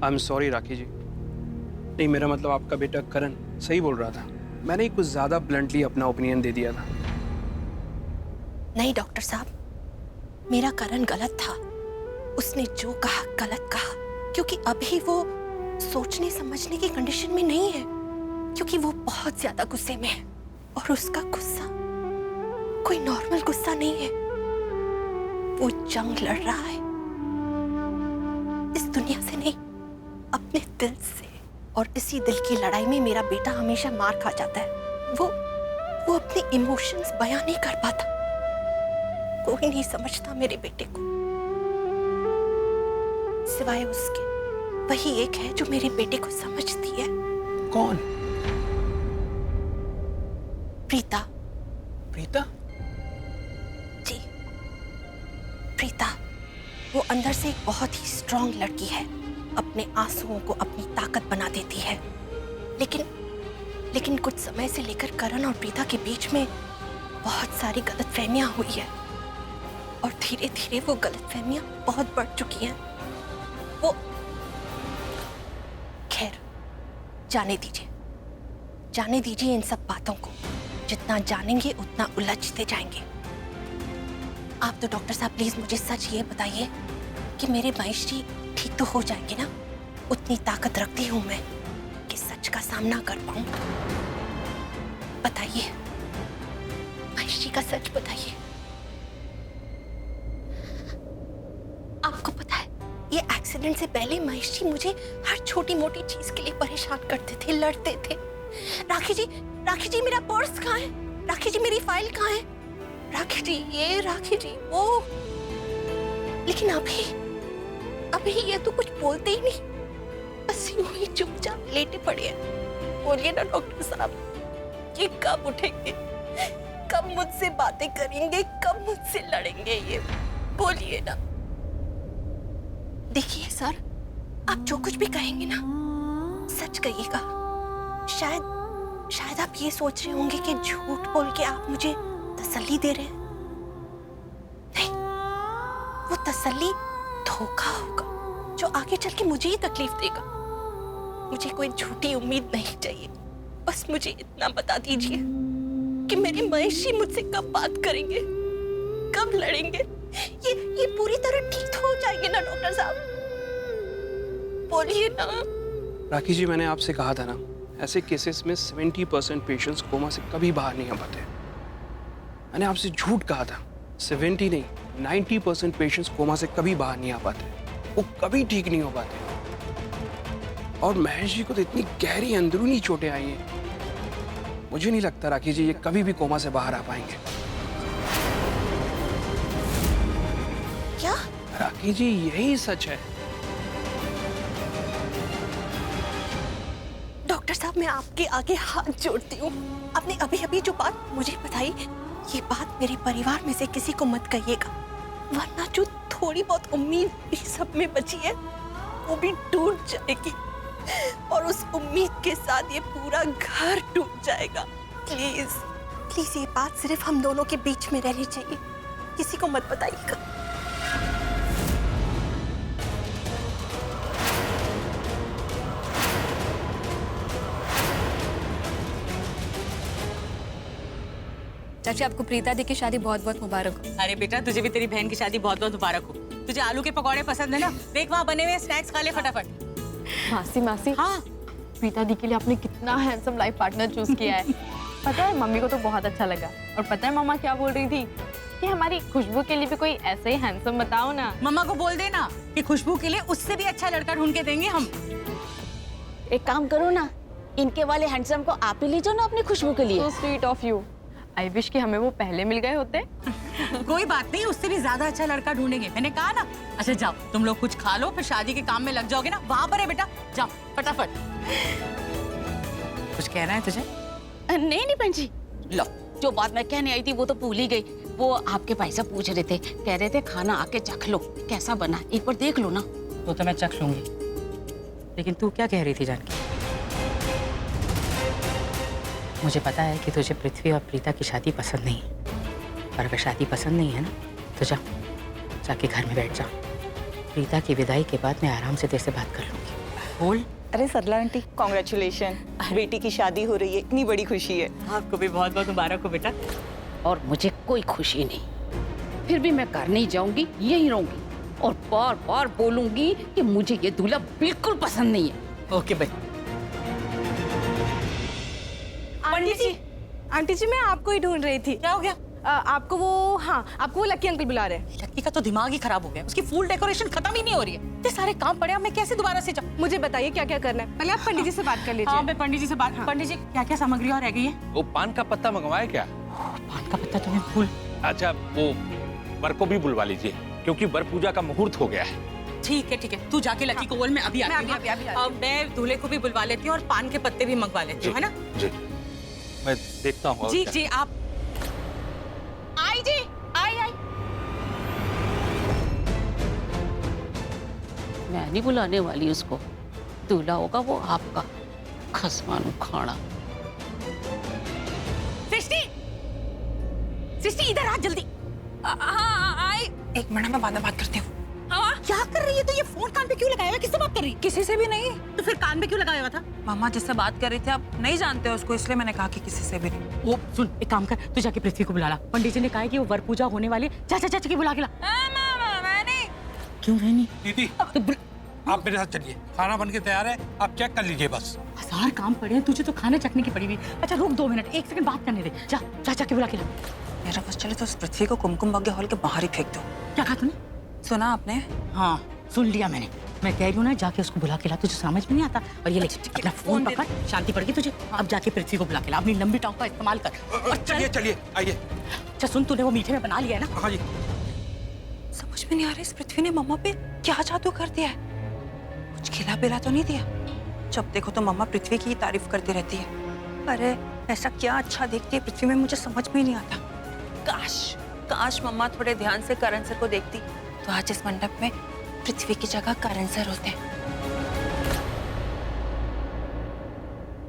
I am sorry राखी जी। नहीं, मेरा मतलब आपका बेटा करण सही बोल रहा था। मैंने कुछ ज्यादा ब्लंटली अपना ओपिनियन दे दिया था। नहीं डॉक्टर साहब, मेरा करण गलत था। उसने जो कहा गलत कहा, क्योंकि अभी वो सोचने समझने की कंडीशन में नहीं है, क्योंकि वो बहुत ज्यादा गुस्से में है और उसका गुस्सा कोई नॉर्मल गुस्सा नहीं है। वो जंग लड़ रहा है इस दुनिया से नहीं, अपने दिल से। और इसी दिल की लड़ाई में मेरा बेटा हमेशा मार खा जाता है। वो अपने इमोशंस बयां नहीं कर पाता। कोई नहीं समझता मेरे बेटे को सिवाय उसके। वही एक है जो मेरे बेटे को समझती है। कौन? प्रीता। प्रीता? जी, प्रीता। वो अंदर से एक बहुत ही स्ट्रांग लड़की है। अपने आंसुओं को अपनी ताकत बना देती है। लेकिन कुछ समय से लेकर करण और प्रीता के बीच में बहुत सारी गलतफहमियां हुई है और धीरे धीरे वो गलतफहमियां बहुत बढ़ चुकी हैं। वो खैर, जाने दीजिए इन सब बातों को। जितना जानेंगे उतना उलझते जाएंगे। आप तो डॉक्टर साहब प्लीज मुझे सच ये बताइए कि मेरे महेश जी ठीक तो हो जाएंगे ना? उतनी ताकत रखती हूं मैं कि सच का सामना कर पाऊं। बताइए महेश जी का सच बताइए। आपको पता है, ये एक्सीडेंट से पहले महेश जी मुझे हर छोटी मोटी चीज के लिए परेशान करते थे, लड़ते थे। राखी जी मेरा पर्स कहाँ है? राखी जी मेरी फाइल कहाँ है? राखी जी ये, राखी जी वो। लेकिन अभी ये तो कुछ बोलते ही नहीं, बस यूं ही चुपचाप लेटे पड़े हैं। बोलिए ना डॉक्टर साहब, ये कब उठेंगे? कब मुझसे बातें करेंगे? कब मुझसे लड़ेंगे? ये बोलिए ना। देखिए सर, आप जो कुछ भी कहेंगे ना सच कहिएगा। शायद आप ये सोच रहे होंगे कि झूठ बोल के आप मुझे तसल्ली दे रहे हैं। नहीं, वो तसल्ली धोखा होगा जो आगे चल के मुझे ही तकलीफ देगा। मुझे कोई झूठी उम्मीद नहीं चाहिए। बस मुझे इतना बता दीजिए कि मेरे महेश जी मुझसे कब बात करेंगे, कब लड़ेंगे? ये पूरी तरह ठीक हो जाएंगे ना डॉक्टर साहब? बोलिए ना। राखी जी, मैंने आपसे कहा था ना, ऐसे केसेस में 70% पेशेंट्स कोमा से कभी बाहर नहीं आ पाते। मैंने आपसे झूठ कहा था। 70 नहीं, 90% पेशेंट्स कोमा से कभी बाहर नहीं आ पाते। वो कभी ठीक नहीं हो पाते। और महेश जी को तो इतनी गहरी अंदरूनी चोटें आई हैं। मुझे नहीं लगता राखी जी ये कभी भी कोमा से बाहर आ पाएंगे। क्या? राखी जी यही सच है। डॉक्टर साहब, मैं आपके आगे हाथ जोड़ती हूँ। आपने अभी जो बात मुझे बताई, ये बात मेरे परिवार में से किसी को मत कहिएगा, वरना जो थोड़ी बहुत उम्मीद भी सब में बची है वो भी टूट जाएगी और उस उम्मीद के साथ ये पूरा घर टूट जाएगा। प्लीज ये बात सिर्फ हम दोनों के बीच में रहनी चाहिए, किसी को मत बताइएगा। चाची, आपको प्रीता दी की शादी बहुत बहुत मुबारक हो। अरे बेटा, तुझे भी तेरी बहन की शादी बहुत बहुत मुबारक हो। तुझे आलू के पकौड़े पसंद है ना? देख वहाँ बने हुए स्नैक्स खा ले फटाफट। मासी हाँ, प्रीता दी के लिए आपने कितना हैंडसम लाइफ पार्टनर चूज किया है। पता है मम्मी को तो बहुत अच्छा लगा। और पता है मम्मा क्या बोल रही थी कि हमारी खुशबू के लिए भी कोई ऐसे ही हैंडसम बताओ ना। मम्मा को बोल देना कि खुशबू के लिए उससे भी अच्छा लड़का ढूंढ के देंगे हम। एक काम करो ना, इनके वाले हैंडसम को आप ही ले जाओ ना अपनी खुशबू के लिए। So sweet of you. I wish कि हमें वो पहले मिल गए होते। कोई बात नहीं, उससे भी ज्यादा अच्छा लड़का ढूंढेंगे, मैंने कहा ना। अच्छा जाओ, तुम लोग कुछ खा लो, फिर शादी के काम में लग जाओगे ना। वहां पर है बेटा, जाओ फटाफट। कुछ कहना है तुझे? नहीं बहन जी, लो जो बात मैं कहने आई थी वो तो भूल ही गई। वो आपके भाई साहब पूछ रहे थे, कह रहे थे खाना आके चख लो कैसा बना, एक बार देख लो ना। तो मैं चख लूंगी, लेकिन तू क्या कह रही थी जानकी? मुझे पता है कि तुझे पृथ्वी और प्रीता की शादी पसंद नहीं है, पर अगर शादी पसंद नहीं है ना तो जाके घर में बैठ जा। प्रीता की विदाई के बाद मैं आराम से तेरे से बात कर लूंगी। बोल। अरे सरला आंटी, कॉन्ग्रेचुलेशन, बेटी की शादी हो रही है, इतनी बड़ी खुशी है। आपको भी बहुत बहुत मुबारक हो बेटा। और मुझे कोई खुशी नहीं, फिर भी मैं घर नहीं जाऊंगी, यहीं रहूंगी और बार बार बोलूंगी कि मुझे ये दूल्हा बिल्कुल पसंद नहीं है। ओके भाई। आंटी जी मैं आपको ही ढूंढ रही थी। क्या हो गया? आपको वो लक्की अंकल बुला रहे हैं। लड़की का तो दिमाग ही खराब हो गया, उसकी फुल डेकोरेशन खत्म ही नहीं हो रही है। इतने सारे काम पड़े हैं, मैं कैसे दोबारा से जाऊं? मुझे बताइए क्या क्या करना है। पहले आप पंडित जी से बात कर लीजिए। हाँ, मैं पंडित जी से बात। पंडित जी, क्या क्या सामग्री और रह गई है? वो पान का पत्ता मंगवाए क्या? पान का पत्ता तो मैं भूल। अच्छा, वो वर को भी बुलवा लीजिए क्योंकि वर पूजा का मुहूर्त हो गया है। ठीक है, तू जाके लकी को बोल, मैं अभी आती हूँ। अब मैं दूल्हे को भी बुलवा लेती हूँ और पान के पत्ते भी मंगवा लेती हूँ, है ना? जी, मैं देखता हूँ। जी आप आई जी, आई। मैं नहीं बुलाने वाली उसको, दूल्हा होगा वो आपका खसमान खाना। सृष्टि इधर आ जल्दी। हाँ आई। एक मिनट में बाद में बात करती हूँ। क्या कर रही है? तो ये फोन कान पे क्यों लगाया हुआ? किससे बात कर रही? किसी से भी नहीं। तो फिर कान पे क्यों लगाया हुआ था? मामा जिससे बात कर रही थी आप नहीं जानते हो उसको, इसलिए मैंने कहा कि किसी से भी नहीं। वो सुन, एक काम कर, तू जाके पृथ्वी को बुला ला। पंडित जी ने कहा है कि वो वर पूजा होने वाली है। जा के बुला के ला। मामा मैं नहीं। क्यों नहीं? दीदी आप मेरे साथ चलिए, खाना बन के तैयार है, आप चेक कर लीजिए बस। हजार काम पड़े हैं, तुझे तो खाना चखने की पड़ी हुई। अच्छा रुक 2 मिनट, 1 सेकंड बात करने दे। जा के बुला के ला। मेरा बस चले तो उस पृथ्वी को कुमकुम भाग्य हॉल के बाहर ही फेंक दो। क्या कहा तूने? सुना आपने? हाँ सुन लिया मैंने। मैं कह रही हूँ ना, जाके उसको बुला के ला, तुझे समझ में नहीं आता। और ये ले अपना फोन पकड़, शांति पड़ गई तुझे। अब जाके पृथ्वी को बुला के ला, अपनी लंबी टांग का इस्तेमाल कर। और चलिए आइए। अच्छा सुन, तूने वो मीठे में बना लिया है ना? हाँ जी। समझ में नहीं आ रहा इस पृथ्वी ने मम्मा पे क्या जादू कर दिया है। कुछ खिला पिला तो नहीं दिया? जब देखो तो मम्मा पृथ्वी की ही तारीफ करती रहती है। अरे ऐसा क्या अच्छा देखती है पृथ्वी में, मुझे समझ में ही नहीं आता। काश मम्मा थोड़े ध्यान से करण सर को देखती तो आज इस मंडप में पृथ्वी की जगह करण सर होते।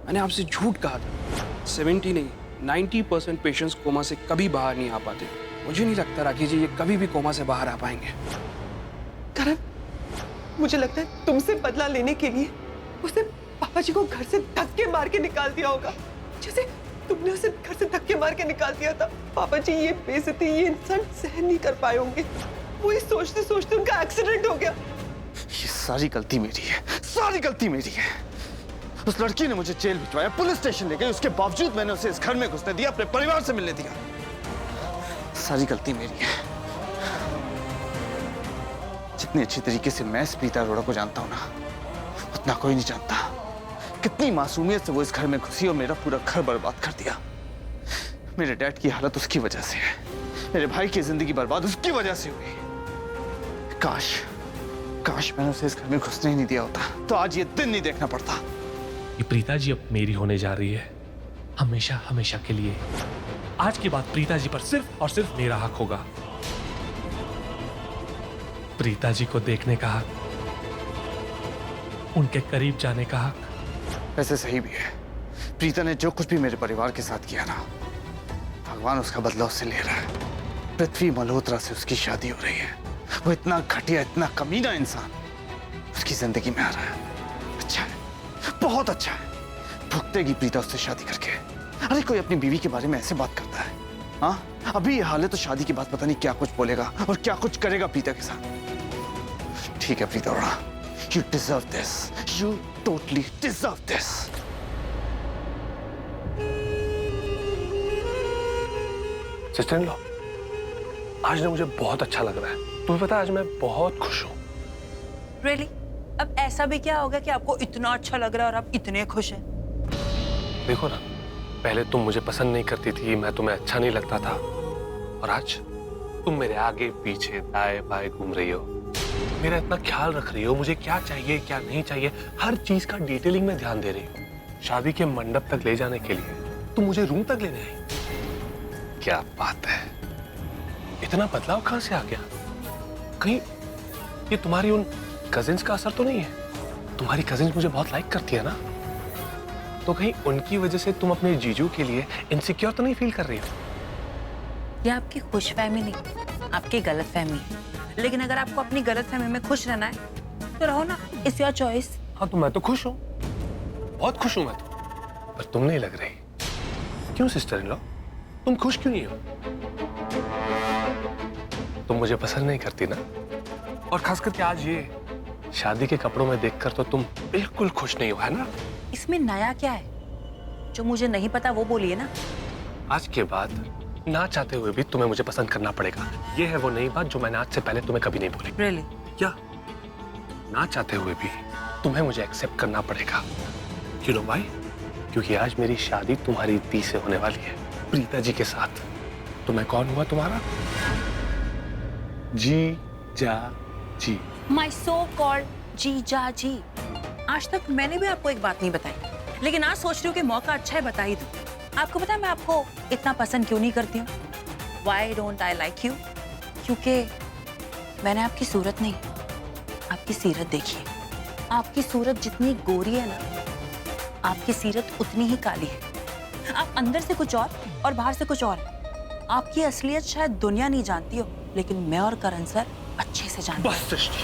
मैंने आपसे झूठ कहा था। 70 नहीं 90% पेशेंट्स कोमा से कभी बाहर नहीं आ पाते। मुझे नहीं लगता राखी जी ये कभी भी कोमा से बाहर आ पाएंगे। करण, मुझे लगता है तुमसे बदला लेने के लिए उसने पापा जी को घर से धक्के मार के निकाल दिया होगा, जैसे तुमने उसे घर से धक्के मार के निकाल दिया था। पापा जी ये बेइज्जती, ये इंसल्ट सहन नहीं कर पाए होंगे। वो ये सोचते सोचते उनका एक्सीडेंट हो गया। ये सारी गलती मेरी है, सारी गलती मेरी है। उस लड़की ने मुझे जेल भिजवाया, पुलिस स्टेशन ले गई, उसके बावजूद मैंने उसे इस घर में घुसने दिया, अपने परिवार से मिलने दिया। सारी गलती मेरी है। जितनी अच्छी तरीके से मैं प्रीता अरोड़ा को जानता हूं ना, उतना कोई नहीं जानता। कितनी मासूमियत से वो इस घर में घुसी और मेरा पूरा घर बर्बाद कर दिया। मेरे डैड की हालत उसकी वजह से है, मेरे भाई की जिंदगी बर्बाद उसकी वजह से हुई। काश मैंने उसे इस घर में घुसने ही नहीं दिया होता तो आज ये दिन नहीं देखना पड़ता। ये प्रीता जी अब मेरी होने जा रही है, हमेशा हमेशा के लिए। आज के बाद प्रीता जी पर सिर्फ और सिर्फ मेरा हक होगा। प्रीता जी को देखने का हक, उनके करीब जाने का हक। वैसे सही भी है, प्रीता ने जो कुछ भी मेरे परिवार के साथ किया ना, भगवान उसका बदला उससे ले रहा है। पृथ्वी मल्होत्रा से उसकी शादी हो रही है। वो इतना घटिया, इतना कमीना इंसान उसकी जिंदगी में आ रहा है। अच्छा है, बहुत अच्छा है। भुगतेगी प्रीता उससे शादी करके। अरे कोई अपनी बीवी के बारे में ऐसे बात करता है? हाँ, अभी ये हाल है तो शादी की बात पता नहीं क्या कुछ बोलेगा और क्या कुछ करेगा प्रीता के साथ। ठीक है Preeta Arora, you deserve this. You totally deserve this. Sister in law, आज ना मुझे बहुत अच्छा लग रहा है। तुम्हें पता है आज मैं बहुत खुश हूँ। Really? अब ऐसा भी क्या हो गया कि आपको इतना अच्छा लग रहा है और आप इतने खुश हैं? देखो ना, पहले तुम मुझे पसंद नहीं करती थी, मैं तुम्हें अच्छा नहीं लगता था, और आज तुम मेरे आगे पीछे दाएं बाएं घूम रही हो, मेरा इतना ख्याल रख रही हो, मुझे क्या चाहिए क्या नहीं चाहिए हर चीज का डिटेलिंग में ध्यान दे रही हो। शादी के मंडप तक ले जाने के लिए तुम मुझे रूम तक लेने आई। क्या बात है, इतना बदलाव कहां से आ गया? कहीं ये तुम्हारी उन कजिन्स का असर तो नहीं है? तुम्हारी कजिन्स मुझे बहुत लाइक करती है ना, तो कहीं उनकी वजह से तुम अपने जीजू के लिए इनसिक्योर तो नहीं फील कर रही हो? ये आपकी खुशफहमी नहीं, आपकी गलतफहमी है। लेकिन अगर आपको अपनी गलतफहमी में खुश रहना है तो रहो ना, इट्स योर चॉइस। हाँ तो मैं तो खुश हूँ, बहुत खुश हूँ मैं तो, पर तुम नहीं लग रही। क्यों सिस्टर इन लॉ, तुम खुश क्यों नहीं हो? तुम मुझे पसंद नहीं करती ना, और खास करके आज ये शादी के कपड़ों में देखकर तो तुम बिल्कुल खुश नहीं हो, है ना? इसमें नया क्या है? जो मुझे नहीं पता वो बोलिए ना। आज के बाद ना चाहते हुए भी तुम्हें मुझे पसंद करना पड़ेगा। ये है वो नई बात जो मैंने आज से पहले तुम्हें कभी नहीं बोली। Really? क्या? ना चाहते हुए भी तुम्हें मुझे एक्सेप्ट करना पड़ेगा। You know why? क्योंकि आज मेरी शादी तुम्हारी दी से होने वाली है, प्रीता जी के साथ। तो मैं कौन हुआ तुम्हारा? जी जा जी। माई सो कॉल्ड जीजा जी। आज तक मैंने भी आपको एक बात नहीं बताई, लेकिन आज सोच रही हूँ कि मौका अच्छा है बता ही दूं। आपको पता है मैं आपको इतना पसंद क्यों नहीं करती हूँ? Why don't I like you? क्योंकि मैंने आपकी सूरत नहीं, आपकी सीरत देखी है। आपकी सूरत जितनी गोरी है ना, आपकी सीरत उतनी ही काली है। आप अंदर से कुछ और बाहर से कुछ और है। आपकी असलियत शायद दुनिया नहीं जानती हो, लेकिन मैं और करण सर अच्छे से जानते हैं। बस सृष्टि,